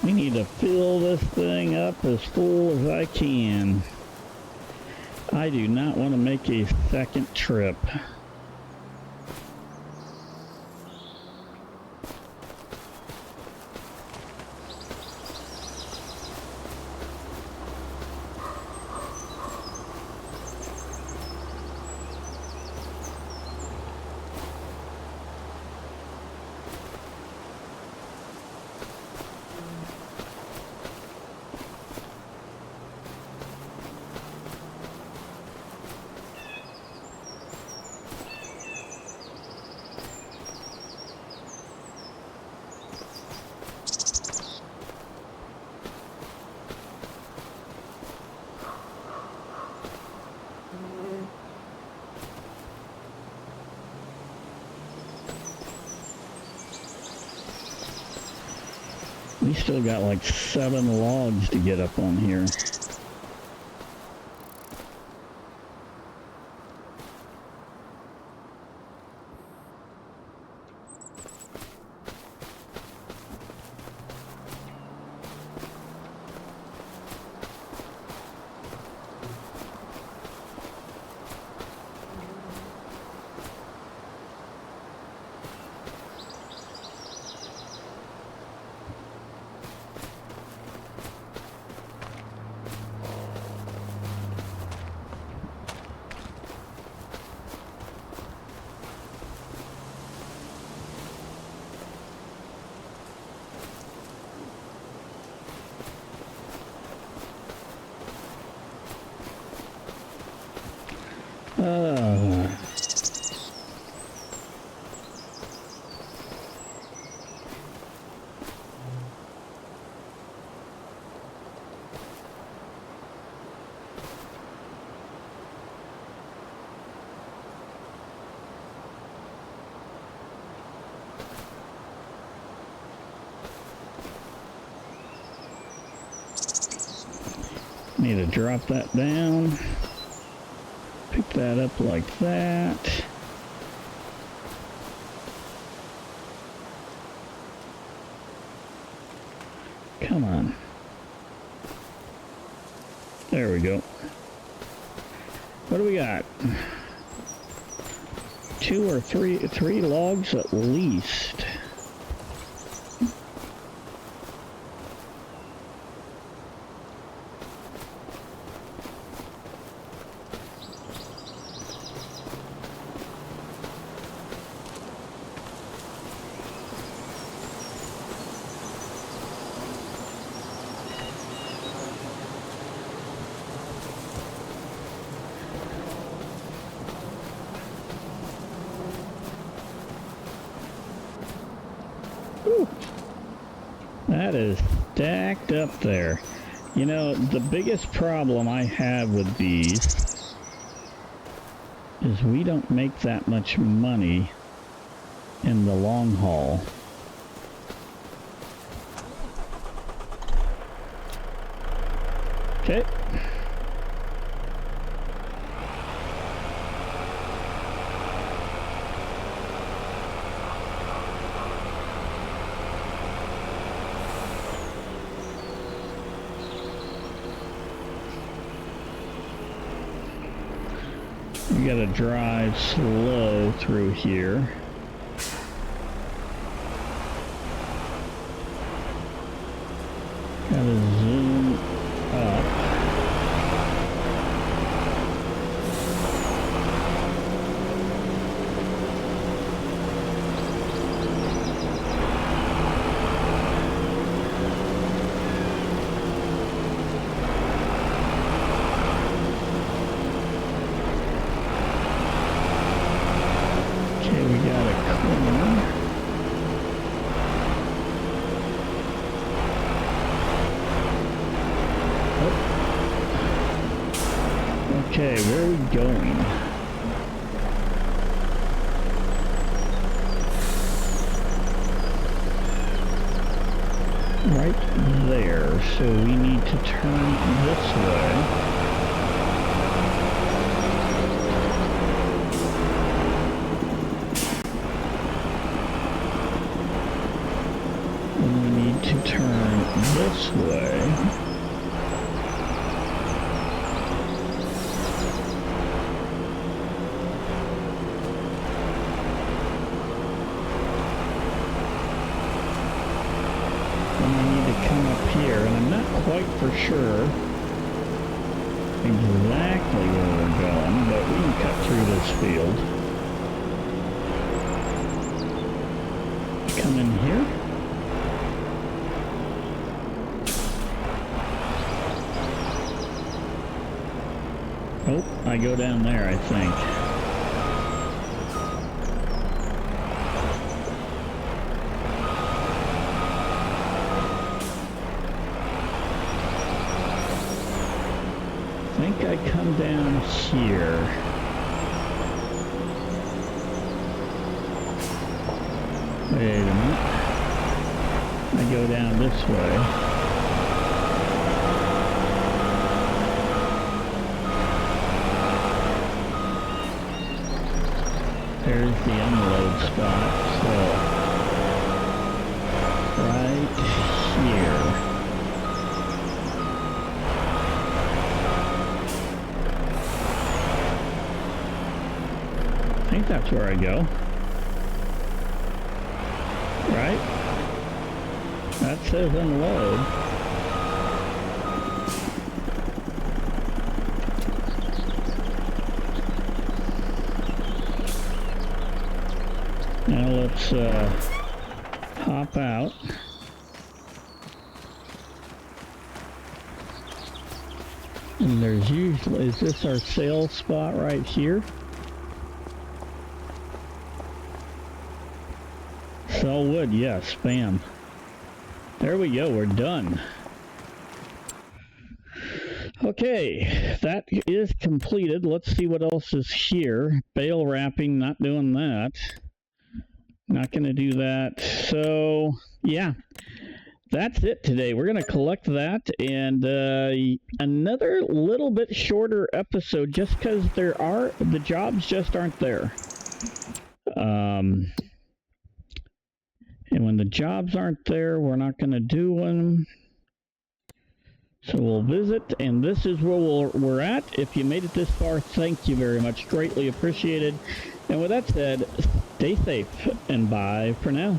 We need to fill this thing up as full as I can. I do not want to make a second trip. We still got like 7 logs to get up on here. Need to drop that down. Pick that up like that. Come on. There we go. What do we got? 2 or 3 logs at least. That is stacked up there. You know, the biggest problem I have with these is we don't make that much money in the long haul. Okay. We gotta drive slow through here. Gotta zoom up. Okay, we got a corner. Okay, where are we going? Right there, so we need to turn this way. And we need to turn this way. Come up here, and I'm not quite for sure exactly where we're going, but we can cut through this field. Come in here. Oh, I go down there, I think. I think I come down here. Wait a minute. I go down this way. There's the unload spot, so right here. I think that's where I go. Right? That says unload. Now let's hop out. And there's usually, is this our sales spot right here? Sell wood, yes, bam. There we go, we're done. Okay, that is completed. Let's see what else is here. Bale wrapping, not doing that. Not gonna do that. So, yeah. That's it today. We're going to collect that, and another little bit shorter episode just because the jobs just aren't there. And when the jobs aren't there, we're not going to do them. So we'll visit, and this is where we're at. If you made it this far, thank you very much. Greatly appreciated. And with that said, stay safe, and bye for now.